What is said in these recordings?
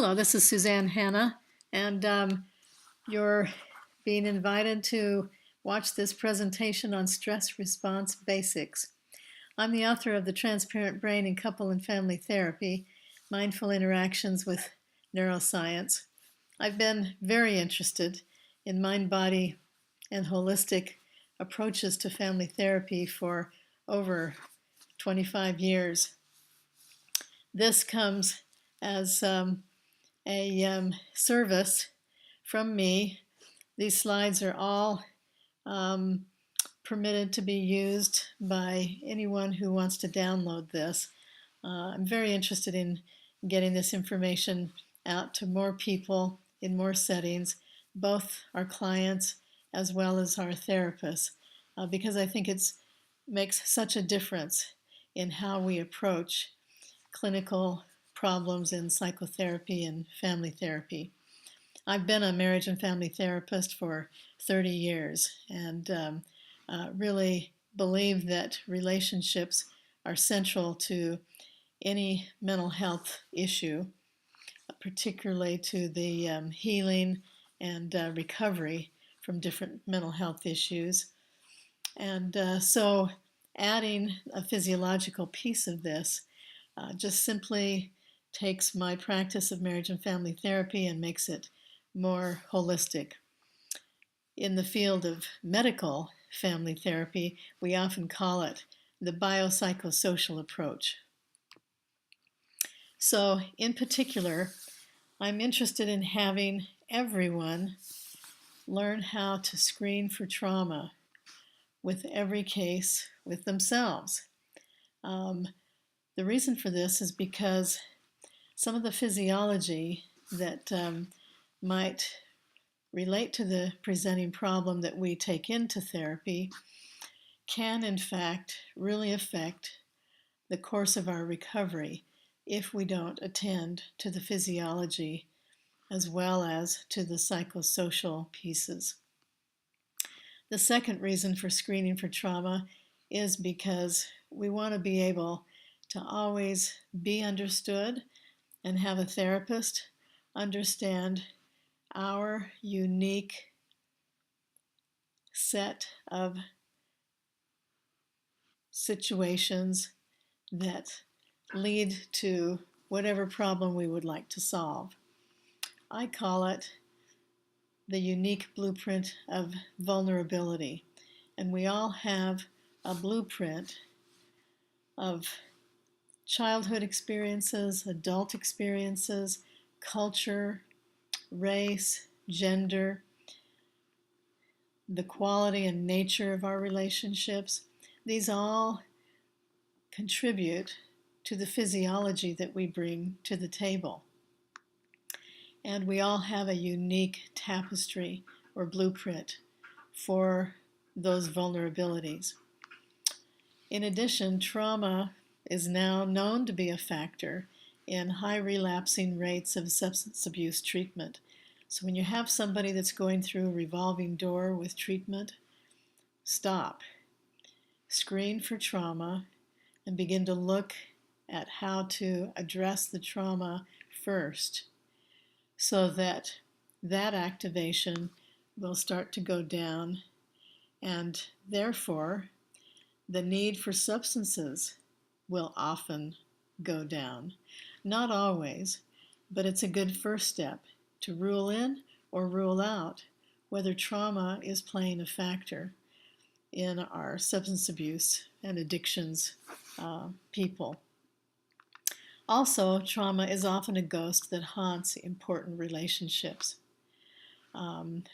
Hello, this is Suzanne Hanna, and you're being invited to watch this presentation on stress response basics. I'm the author of The Transparent Brain in Couple and Family Therapy, Mindful Interactions with Neuroscience. I've been very interested in mind, body, and holistic approaches to family therapy for over 25 years. This comes as a service from me. These slides are all permitted to be used by anyone who wants to download this. I'm very interested in getting this information out to more people in more settings, both our clients as well as our therapists, because I think it makes such a difference in how we approach clinical problems in psychotherapy and family therapy. I've been a marriage and family therapist for 30 years and really believe that relationships are central to any mental health issue, particularly to the healing and recovery from different mental health issues. And so adding a physiological piece of this just simply takes my practice of marriage and family therapy and makes it more holistic. In the field of medical family therapy, we often call it the biopsychosocial approach. So, in particular, I'm interested in having everyone learn how to screen for trauma with every case with themselves. The reason for this is because some of the physiology that might relate to the presenting problem that we take into therapy can, in fact, really affect the course of our recovery if we don't attend to the physiology as well as to the psychosocial pieces. The second reason for screening for trauma is because we want to be able to always be understood and have a therapist understand our unique set of situations that lead to whatever problem we would like to solve. I call it the unique blueprint of vulnerability, and we all have a blueprint of childhood experiences, adult experiences, culture, race, gender, the quality and nature of our relationships. These all contribute to the physiology that we bring to the table. And we all have a unique tapestry or blueprint for those vulnerabilities. In addition, trauma is now known to be a factor in high relapsing rates of substance abuse treatment. So when you have somebody that's going through a revolving door with treatment, stop, screen for trauma, and begin to look at how to address the trauma first so that that activation will start to go down, and therefore the need for substances will often go down. Not always, but it's a good first step to rule in or rule out whether trauma is playing a factor in our substance abuse and addictions people. Also, trauma is often a ghost that haunts important relationships.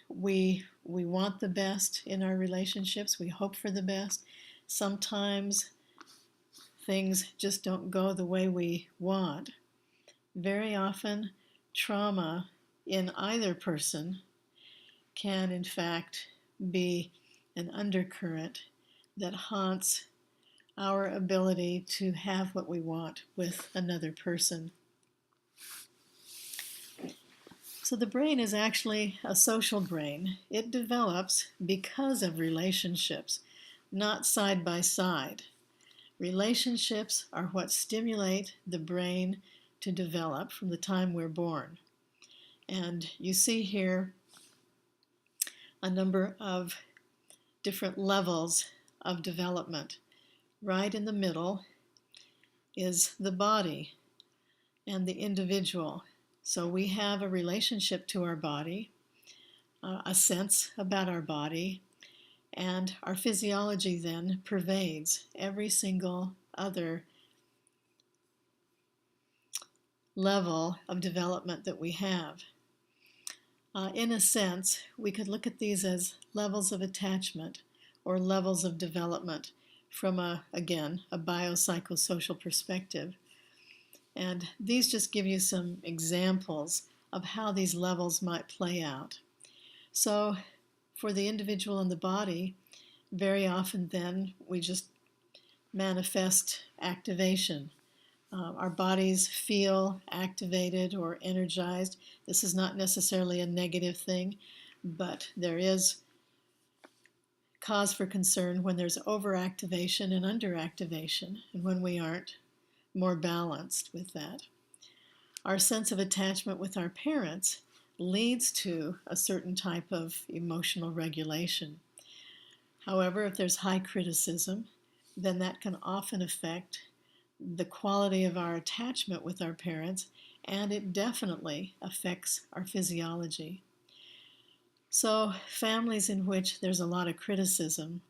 We want the best in our relationships. We hope for the best. Sometimes things just don't go the way we want. Very often, trauma in either person can, in fact, be an undercurrent that haunts our ability to have what we want with another person. So the brain is actually a social brain. It develops because of relationships, not side by side. Relationships are what stimulate the brain to develop from the time we're born. And you see here a number of different levels of development. Right in the middle is the body and the individual. So we have a relationship to our body, a sense about our body, and our physiology then pervades every single other level of development that we have. In a sense, we could look at these as levels of attachment or levels of development from again, a biopsychosocial perspective. And these just give you some examples of how these levels might play out. So for the individual and the body, very often then we just manifest activation. Our bodies feel activated or energized. This is not necessarily a negative thing, but there is cause for concern when there's overactivation and underactivation, and when we aren't more balanced with that. Our sense of attachment with our parents leads to a certain type of emotional regulation. However, if there's high criticism, then that can often affect the quality of our attachment with our parents, and it definitely affects our physiology. So families in which there's a lot of criticism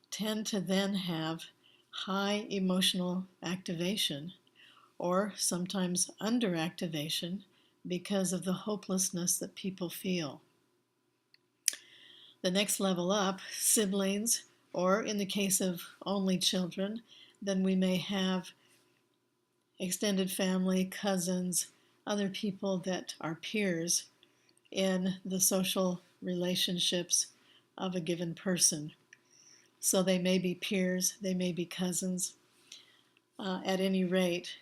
tend to then have high emotional activation, or sometimes underactivation, because of the hopelessness that people feel. The next level up, siblings, or in the case of only children, then we may have extended family, cousins, other people that are peers in the social relationships of a given person. So they may be peers, they may be cousins. At any rate,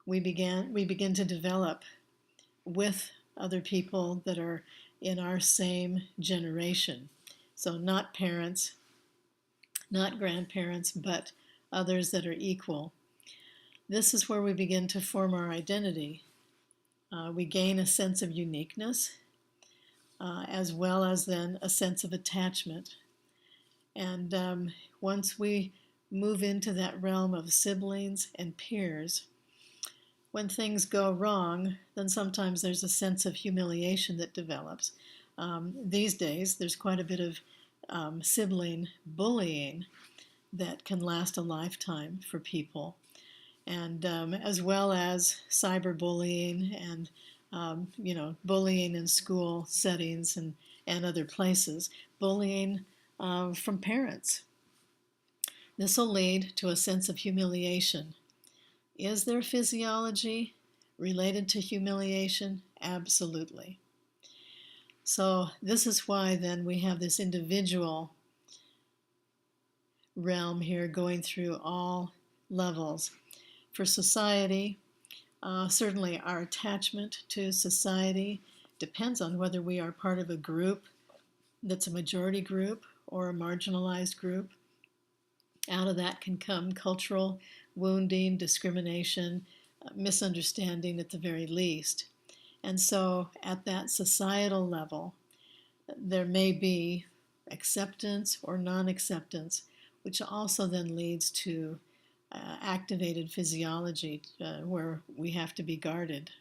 we begin to develop with other people that are in our same generation. So not parents, not grandparents, but others that are equal. This is where we begin to form our identity. We gain a sense of uniqueness, as well as then a sense of attachment. And once we move into that realm of siblings and peers, when things go wrong, then sometimes there's a sense of humiliation that develops. These days, there's quite a bit of sibling bullying that can last a lifetime for people, and as well as cyberbullying and bullying in school settings and other places, bullying from parents. This will lead to a sense of humiliation. Is there physiology related to humiliation? Absolutely. So this is why then we have this individual realm here going through all levels. For society, certainly our attachment to society depends on whether we are part of a group that's a majority group or a marginalized group. Out of that can come cultural wounding, discrimination, misunderstanding at the very least. And so at that societal level, there may be acceptance or non-acceptance, which also then leads to activated physiology where we have to be guarded.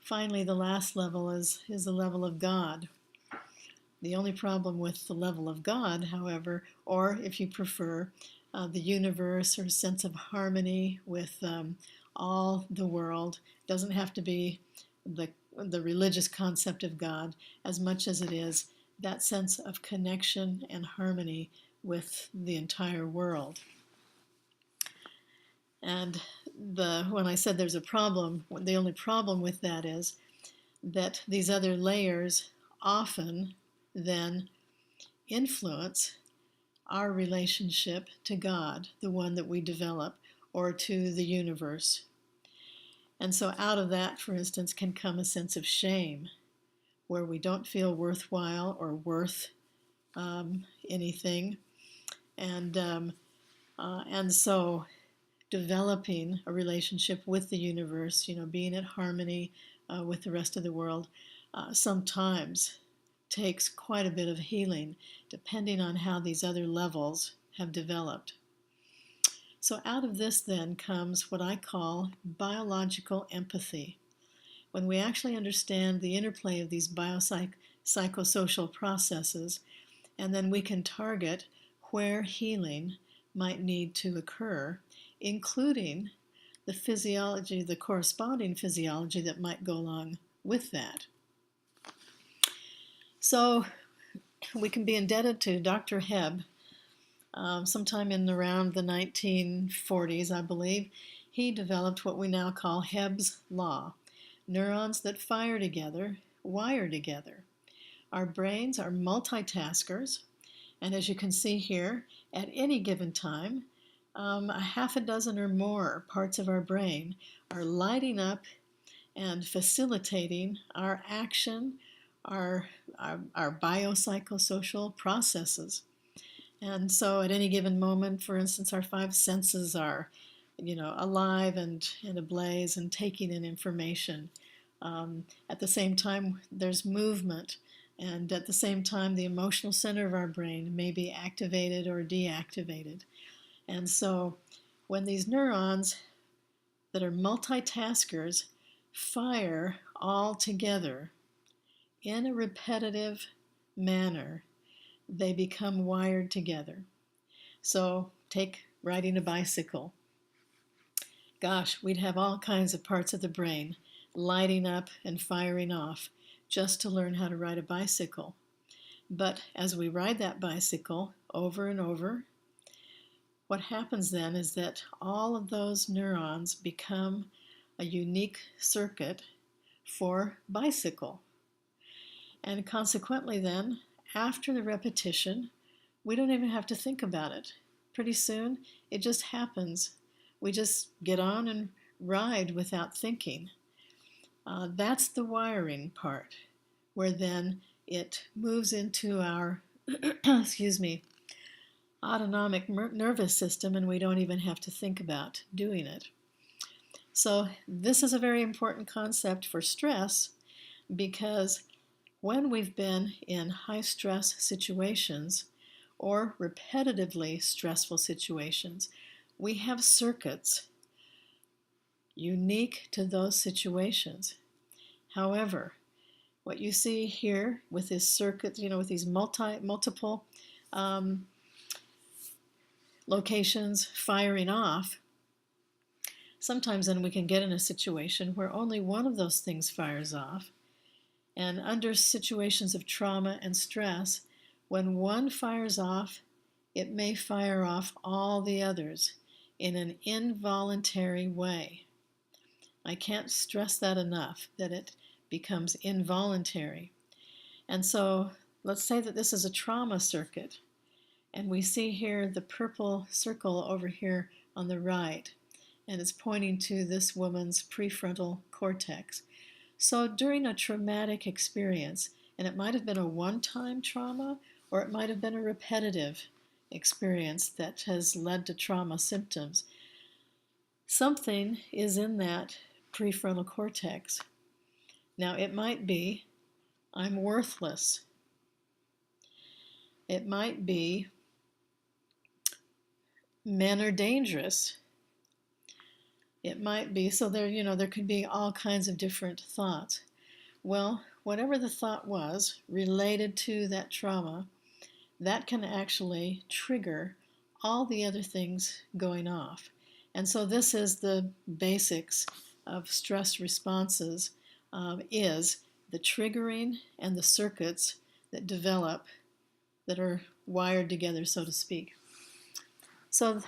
Finally, the last level is the level of God. The only problem with the level of God, however, or if you prefer, the universe or sense of harmony with all the world, doesn't have to be the religious concept of God as much as it is that sense of connection and harmony with the entire world. And when I said there's a problem, the only problem with that is that these other layers often then influence our relationship to God, the one that we develop, or to the universe. And so out of that, for instance, can come a sense of shame, where we don't feel worthwhile or worth anything. And so developing a relationship with the universe, being at harmony with the rest of the world, sometimes takes quite a bit of healing, depending on how these other levels have developed. So out of this then comes what I call biological empathy. When we actually understand the interplay of these biopsychosocial processes, and then we can target where healing might need to occur, including the physiology, the corresponding physiology that might go along with that. So we can be indebted to Dr. Hebb. Sometime in around the 1940s, I believe, he developed what we now call Hebb's Law. Neurons that fire together wire together. Our brains are multitaskers, and as you can see here, at any given time, a half a dozen or more parts of our brain are lighting up and facilitating our action, our biopsychosocial processes. And so at any given moment, for instance, our five senses are, alive and ablaze and taking in information. At the same time, there's movement. And at the same time, the emotional center of our brain may be activated or deactivated. And so when these neurons that are multitaskers fire all together in a repetitive manner, they become wired together. So take riding a bicycle. Gosh, we'd have all kinds of parts of the brain lighting up and firing off just to learn how to ride a bicycle. But as we ride that bicycle over and over, what happens then is that all of those neurons become a unique circuit for bicycle. And consequently then, after the repetition, we don't even have to think about it. Pretty soon, it just happens. We just get on and ride without thinking. That's the wiring part, where then it moves into our, autonomic nervous system, and we don't even have to think about doing it. So this is a very important concept for stress, because when we've been in high stress situations or repetitively stressful situations, we have circuits unique to those situations. However, what you see here with this circuit, with these multiple locations firing off, sometimes then we can get in a situation where only one of those things fires off. And under situations of trauma and stress, when one fires off, it may fire off all the others in an involuntary way. I can't stress that enough, that it becomes involuntary. And so let's say that this is a trauma circuit, and we see here the purple circle over here on the right, and it's pointing to this woman's prefrontal cortex. So during a traumatic experience, and it might have been a one-time trauma, or it might have been a repetitive experience that has led to trauma symptoms, something is in that prefrontal cortex. Now, it might be, I'm worthless. It might be, men are dangerous. It might be, so there could be all kinds of different thoughts. Well, whatever the thought was related to that trauma, that can actually trigger all the other things going off. And so this is the basics of stress responses, is the triggering and the circuits that develop that are wired together, so to speak. So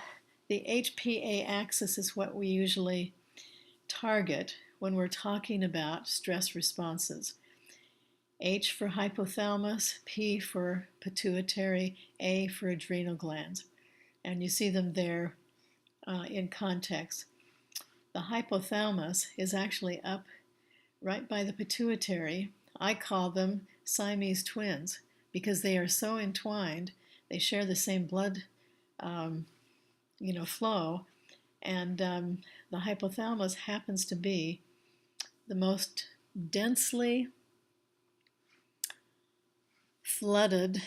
the HPA axis is what we usually target when we're talking about stress responses. H for hypothalamus, P for pituitary, A for adrenal glands. And you see them there in context. The hypothalamus is actually up right by the pituitary. I call them Siamese twins because they are so entwined. They share the same blood flow, And the hypothalamus happens to be the most densely flooded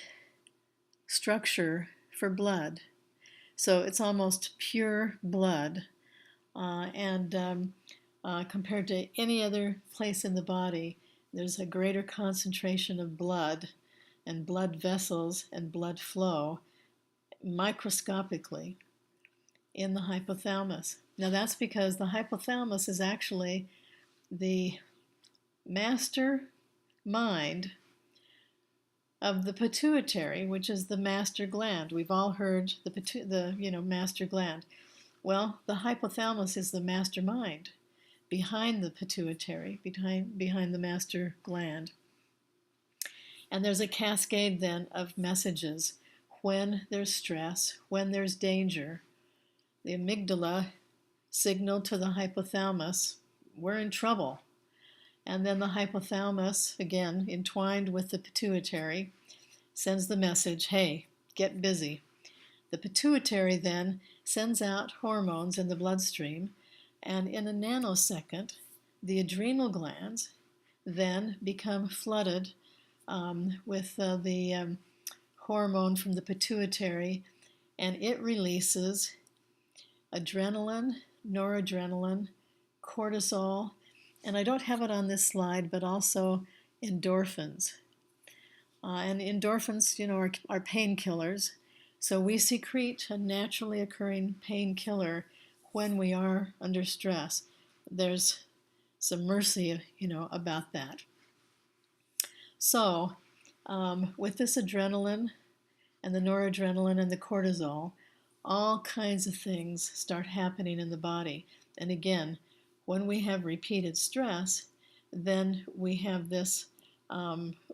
structure for blood. So it's almost pure blood. And compared to any other place in the body, there's a greater concentration of blood and blood vessels and blood flow microscopically in the hypothalamus. Now that's because the hypothalamus is actually the master mind of the pituitary, which is the master gland. We've all heard the master gland. Well, the hypothalamus is the master mind behind the pituitary, behind the master gland. And there's a cascade then of messages when there's stress, when there's danger. The amygdala signaled to the hypothalamus, we're in trouble. And then the hypothalamus, again, entwined with the pituitary, sends the message, hey, get busy. The pituitary then sends out hormones in the bloodstream, and in a nanosecond, the adrenal glands then become flooded with the hormone from the pituitary, and it releases adrenaline, noradrenaline, cortisol, and I don't have it on this slide, but also endorphins. And endorphins, are painkillers. So we secrete a naturally occurring painkiller when we are under stress. There's some mercy, about that. So with this adrenaline and the noradrenaline and the cortisol, all kinds of things start happening in the body. And again, when we have repeated stress, then we have this,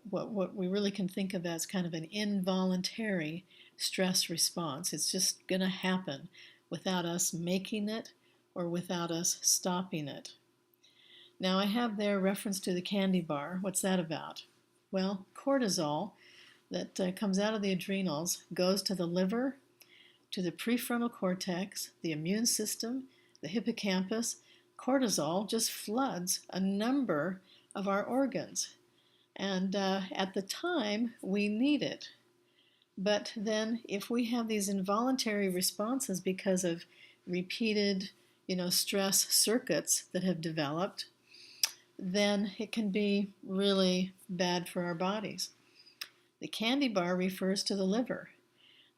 what we really can think of as kind of an involuntary stress response. It's just going to happen without us making it or without us stopping it. Now I have there reference to the candy bar. What's that about? Well, cortisol that comes out of the adrenals goes to the liver, to the prefrontal cortex, the immune system, the hippocampus. Cortisol just floods a number of our organs. And at the time, we need it. But then if we have these involuntary responses because of repeated, stress circuits that have developed, then it can be really bad for our bodies. The candy bar refers to the liver.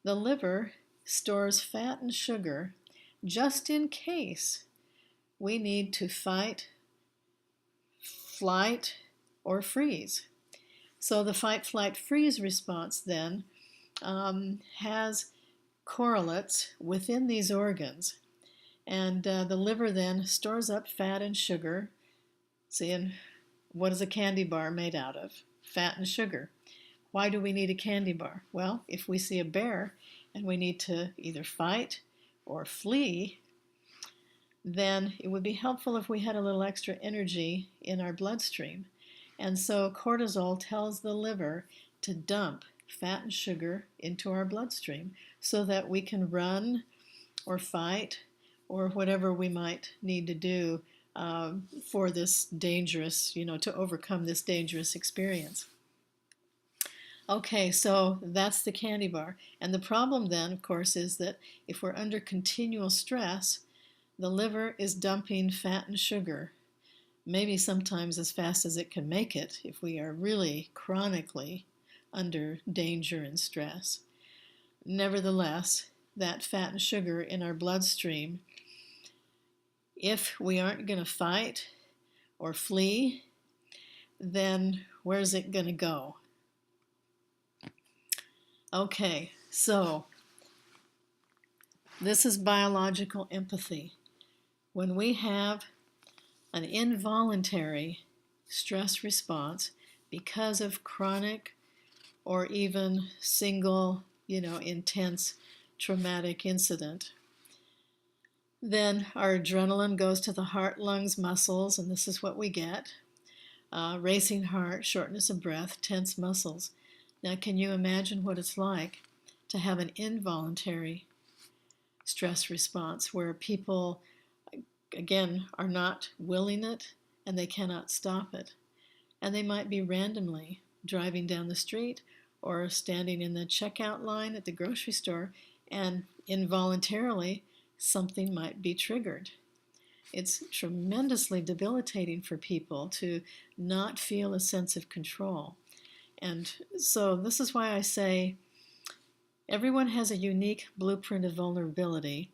The liver stores fat and sugar just in case we need to fight, flight, or freeze. So the fight, flight, freeze response then has correlates within these organs. And the liver then stores up fat and sugar. See, and what is a candy bar made out of? Fat and sugar. Why do we need a candy bar? Well, if we see a bear and we need to either fight or flee, then it would be helpful if we had a little extra energy in our bloodstream. And so cortisol tells the liver to dump fat and sugar into our bloodstream so that we can run or fight or whatever we might need to do for this dangerous, to overcome this dangerous experience. Okay, so that's the candy bar. And the problem then, of course, is that if we're under continual stress, the liver is dumping fat and sugar, maybe sometimes as fast as it can make it if we are really chronically under danger and stress. Nevertheless, that fat and sugar in our bloodstream, if we aren't going to fight or flee, then where's it going to go? Okay, so this is biological empathy. When we have an involuntary stress response because of chronic or even single, intense traumatic incident, then our adrenaline goes to the heart, lungs, muscles, and this is what we get. Racing heart, shortness of breath, tense muscles. Now, can you imagine what it's like to have an involuntary stress response where people, again, are not willing it and they cannot stop it. And they might be randomly driving down the street or standing in the checkout line at the grocery store, and involuntarily something might be triggered. It's tremendously debilitating for people to not feel a sense of control. And so this is why I say everyone has a unique blueprint of vulnerability,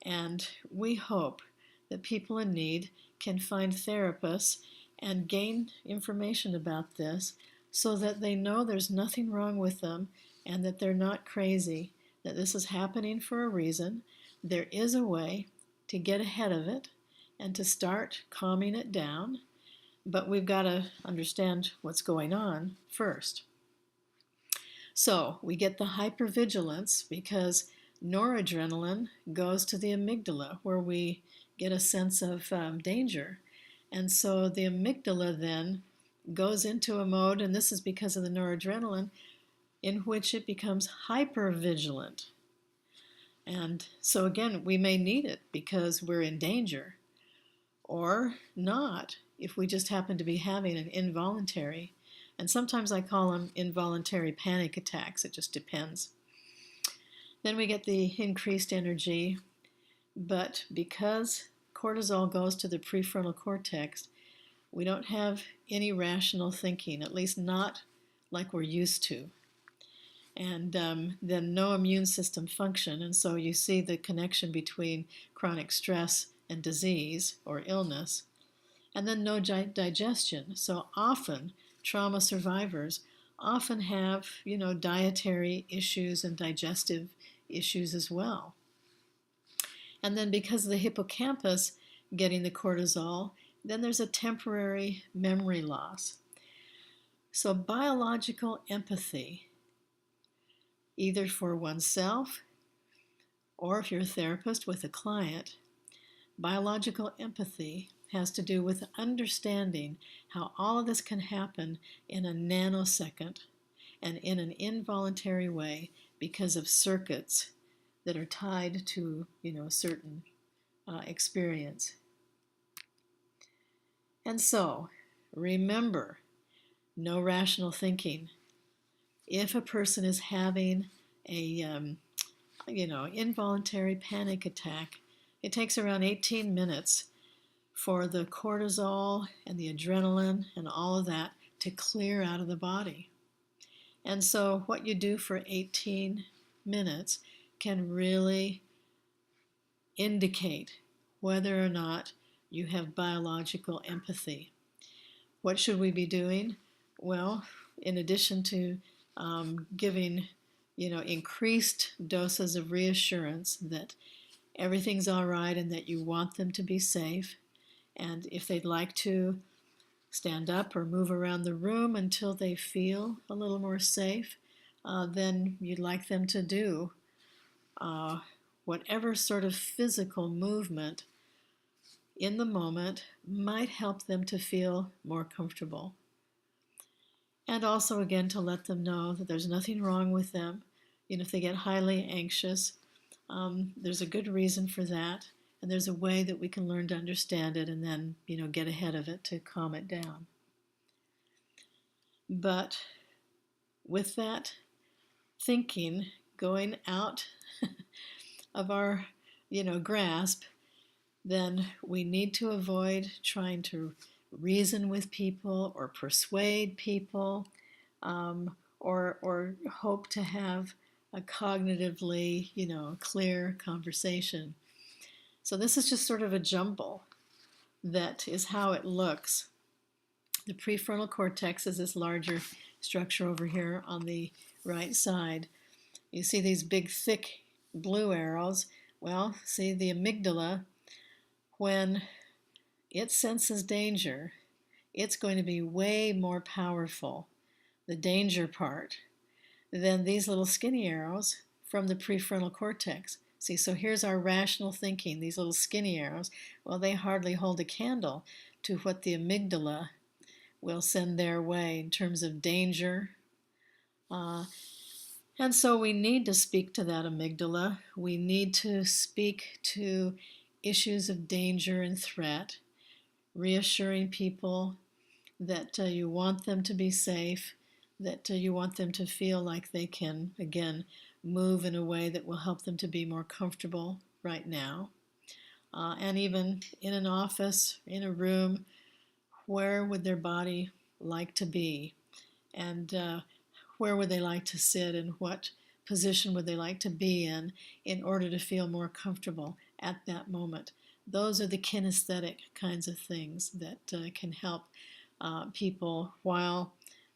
and we hope that people in need can find therapists and gain information about this so that they know there's nothing wrong with them and that they're not crazy, that this is happening for a reason. There is a way to get ahead of it and to start calming it down, but we've got to understand what's going on first. So we get the hypervigilance because noradrenaline goes to the amygdala where we get a sense of danger. And so the amygdala then goes into a mode, and this is because of the noradrenaline, in which it becomes hypervigilant. And so again, we may need it because we're in danger, or not if we just happen to be having an involuntary, and sometimes I call them involuntary panic attacks, it just depends. Then we get the increased energy, but because cortisol goes to the prefrontal cortex, we don't have any rational thinking, at least not like we're used to. And then no immune system function, and so you see the connection between chronic stress and disease or illness. And then no digestion. So often trauma survivors often have, dietary issues and digestive issues as well. And then because of the hippocampus getting the cortisol, then there's a temporary memory loss. So biological empathy, either for oneself or if you're a therapist with a client, biological empathy has to do with understanding how all of this can happen in a nanosecond and in an involuntary way because of circuits that are tied to, a certain experience. And so, remember, no rational thinking. If a person is having a, involuntary panic attack, it takes around 18 minutes for the cortisol and the adrenaline and all of that to clear out of the body. And so what you do for 18 minutes can really indicate whether or not you have biological empathy. What should we be doing? Well, in addition to giving, increased doses of reassurance that everything's all right and that you want them to be safe, and if they'd like to stand up or move around the room until they feel a little more safe, then you'd like them to do whatever sort of physical movement in the moment might help them to feel more comfortable. And also, again, to let them know that there's nothing wrong with them. If they get highly anxious, there's a good reason for that. And there's a way that we can learn to understand it and then, get ahead of it to calm it down. But with that thinking going out of our, grasp, then we need to avoid trying to reason with people or persuade people or hope to have a cognitively, clear conversation. So this is just sort of a jumble that is how it looks. The prefrontal cortex is this larger structure over here on the right side. You see these big, thick blue arrows. Well, see the amygdala, when it senses danger, it's going to be way more powerful, the danger part, than these little skinny arrows from the prefrontal cortex. See, so here's our rational thinking, these little skinny arrows. Well, they hardly hold a candle to what the amygdala will send their way in terms of danger. And so we need to speak to that amygdala. We need to speak to issues of danger and threat, reassuring people that you want them to be safe, that you want them to feel like they can, again, move in a way that will help them to be more comfortable right now. And even in an office, in a room, where would their body like to be? And where would they like to sit, and what position would they like to be in order to feel more comfortable at that moment? Those are the kinesthetic kinds of things that can help people while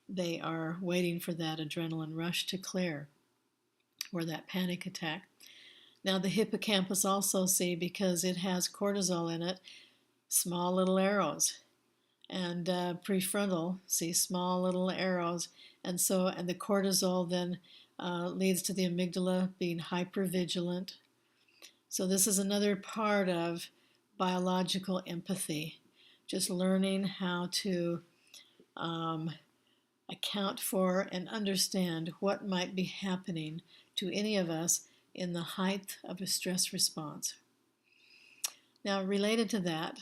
they are waiting for that adrenaline rush to clear or that panic attack. Now, the hippocampus also, see, because it has cortisol in it, small little arrows. And prefrontal, see, small little arrows. And the cortisol then leads to the amygdala being hypervigilant. So this is another part of biological empathy, just learning how to account for and understand what might be happening to any of us in the height of a stress response. Now, related to that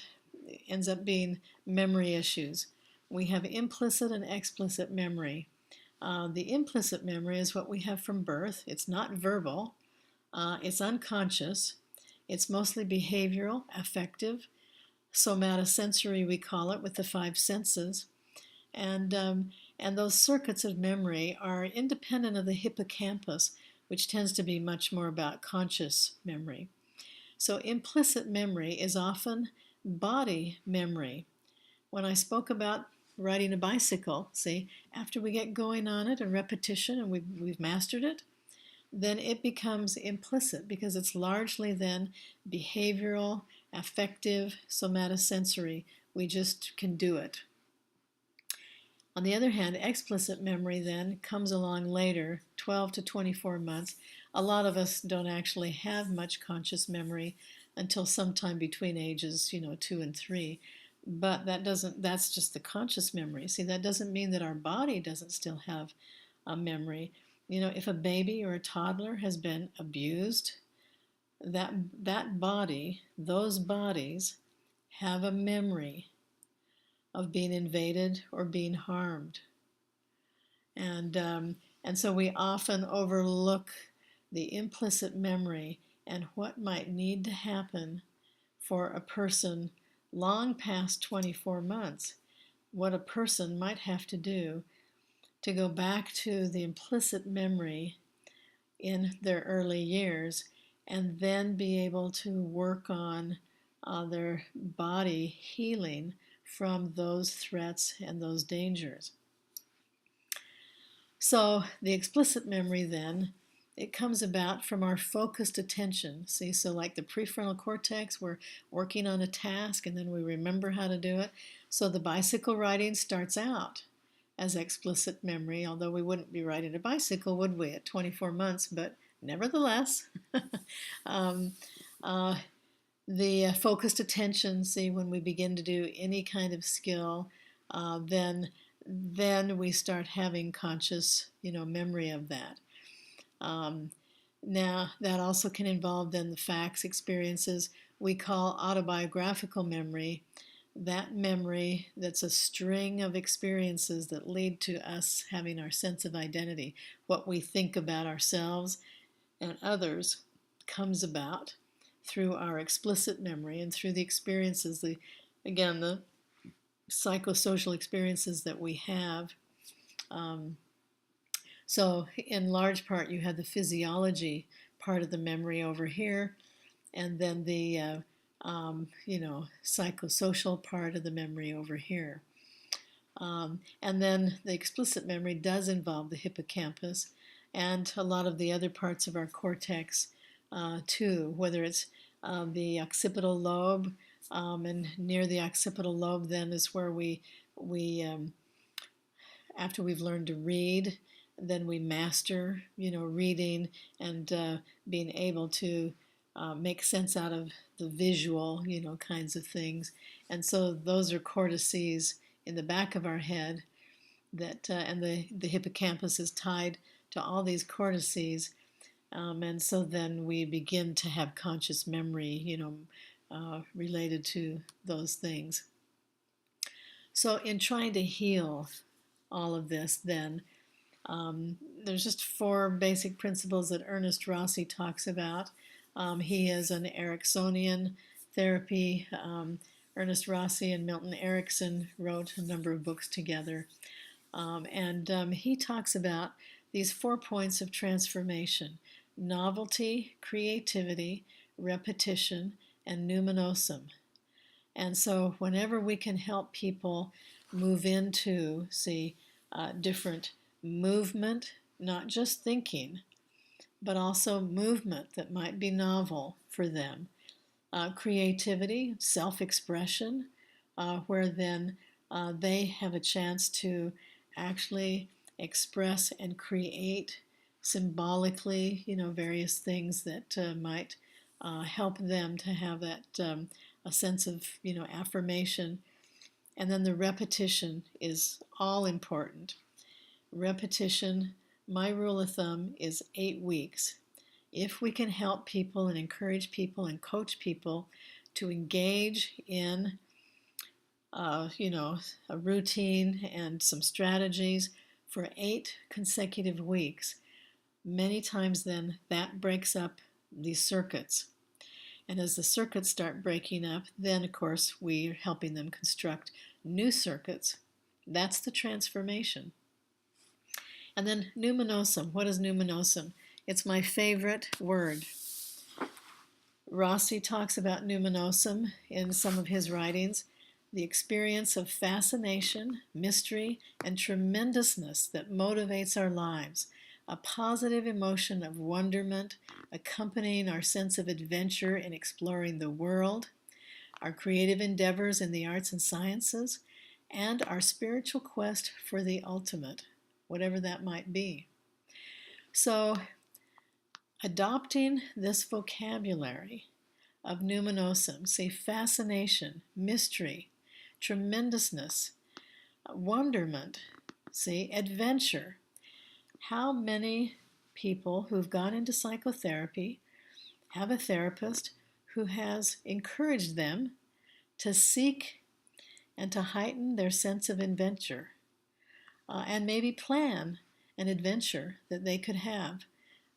ends up being memory issues. We have implicit and explicit memory. The implicit memory is what we have from birth. It's not verbal, it's unconscious, it's mostly behavioral, affective, somatosensory, we call it, with the five senses. And those circuits of memory are independent of the hippocampus, which tends to be much more about conscious memory. So implicit memory is often body memory. When I spoke about riding a bicycle, see, after we get going on it and repetition and we've mastered it, then it becomes implicit because it's largely then behavioral, affective, somatosensory. We just can do it. On the other hand, explicit memory then comes along later, 12 to 24 months. A lot of us don't actually have much conscious memory until sometime between ages, 2 and 3. But that's just the conscious memory. See, that doesn't mean that our body doesn't still have a memory. If a baby or a toddler has been abused, that body, those bodies have a memory of being invaded or being harmed. And so we often overlook the implicit memory and what might need to happen for a person long past 24 months, what a person might have to do to go back to the implicit memory in their early years and then be able to work on their body healing from those threats and those dangers. So the explicit memory then, it comes about from our focused attention. See, so like the prefrontal cortex, we're working on a task and then we remember how to do it. So the bicycle riding starts out as explicit memory, although we wouldn't be riding a bicycle, would we, at 24 months? But nevertheless, the focused attention, see, when we begin to do any kind of skill, then we start having conscious, memory of that. Now, that also can involve then the facts, experiences we call autobiographical memory, that memory that's a string of experiences that lead to us having our sense of identity. What we think about ourselves and others comes about through our explicit memory and through the experiences, the psychosocial experiences that we have. So in large part, you have the physiology part of the memory over here, and then the psychosocial part of the memory over here. And then the explicit memory does involve the hippocampus and a lot of the other parts of our cortex too, whether it's the occipital lobe, and near the occipital lobe then is where we after we've learned to read, then we master, reading and being able to make sense out of the visual, kinds of things. And so those are cortices in the back of our head that, and the hippocampus is tied to all these cortices, and so then we begin to have conscious memory, related to those things. So in trying to heal all of this, then there's just 4 basic principles that Ernest Rossi talks about. He is an Ericksonian therapy. Ernest Rossi and Milton Erickson wrote a number of books together. And he talks about these 4 points of transformation: novelty, creativity, repetition, and numinosum. And so whenever we can help people move into, different movement, not just thinking, but also movement that might be novel for them. Creativity, self-expression, where then they have a chance to actually express and create symbolically, various things that might help them to have that a sense of, affirmation. And then the repetition is all important. Repetition, my rule of thumb is 8 weeks. If we can help people and encourage people and coach people to engage in, a routine and some strategies for 8 consecutive weeks, many times then that breaks up these circuits. And as the circuits start breaking up, then of course we're helping them construct new circuits. That's the transformation. And then numinosum. What is numinosum? It's my favorite word. Rossi talks about numinosum in some of his writings: the experience of fascination, mystery, and tremendousness that motivates our lives, a positive emotion of wonderment accompanying our sense of adventure in exploring the world, our creative endeavors in the arts and sciences, and our spiritual quest for the ultimate, whatever that might be. So, adopting this vocabulary of numinosum, fascination, mystery, tremendousness, wonderment, adventure. How many people who've gone into psychotherapy have a therapist who has encouraged them to seek and to heighten their sense of adventure, and maybe plan an adventure that they could have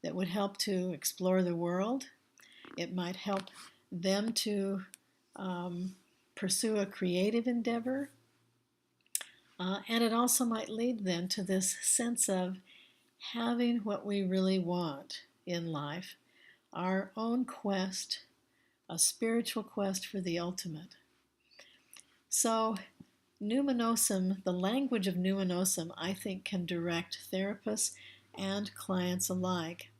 that would help to explore the world. It might help them to pursue a creative endeavor, and it also might lead them to this sense of having what we really want in life, our own quest, a spiritual quest for the ultimate. So numinosum, the language of numinosum, I think can direct therapists and clients alike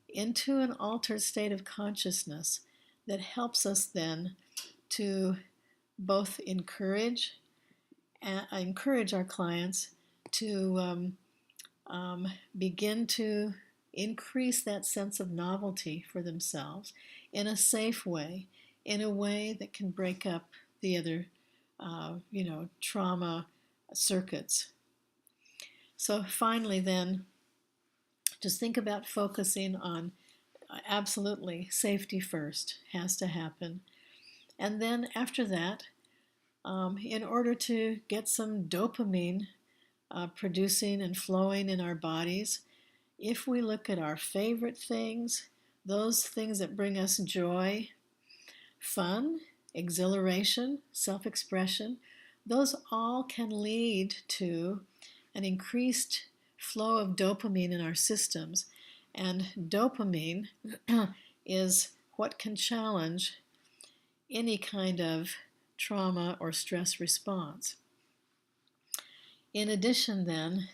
into an altered state of consciousness that helps us then to both encourage our clients to begin to increase that sense of novelty for themselves in a safe way, in a way that can break up the other, trauma circuits. So finally then, just think about focusing on absolutely safety first has to happen. And then after that, in order to get some dopamine producing and flowing in our bodies, if we look at our favorite things, those things that bring us joy, fun, exhilaration, self-expression, those all can lead to an increased flow of dopamine in our systems. And dopamine is what can challenge any kind of trauma or stress response. In addition, then,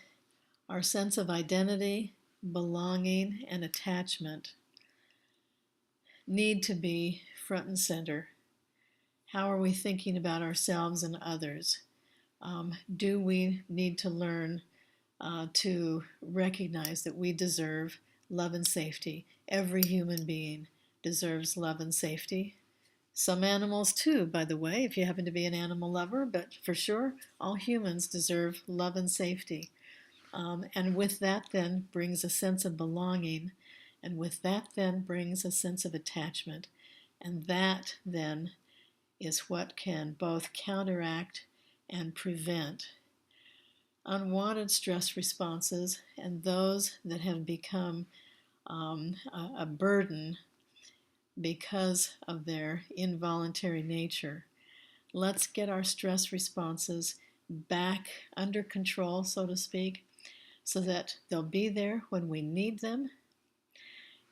our sense of identity, belonging, and attachment need to be front and center. How are we thinking about ourselves and others? Do we need to learn to recognize that we deserve love and safety? Every human being deserves love and safety. Some animals too, by the way, if you happen to be an animal lover, but for sure, all humans deserve love and safety. And with that then brings a sense of belonging, and with that then brings a sense of attachment. And that then is what can both counteract and prevent unwanted stress responses and those that have become a burden because of their involuntary nature. Let's get our stress responses back under control, so to speak, so that they'll be there when we need them.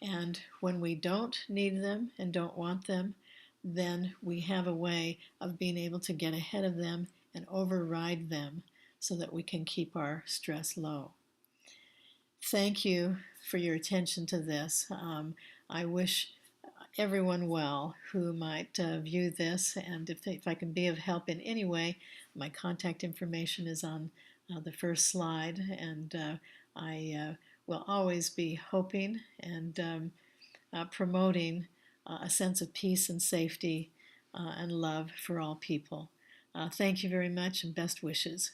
And when we don't need them and don't want them, then we have a way of being able to get ahead of them and override them so that we can keep our stress low. Thank you for your attention to this. I wish everyone well who might view this, and if I can be of help in any way, my contact information is on the first slide, and I will always be hoping and promoting a sense of peace and safety and love for all people. Thank you very much, and best wishes.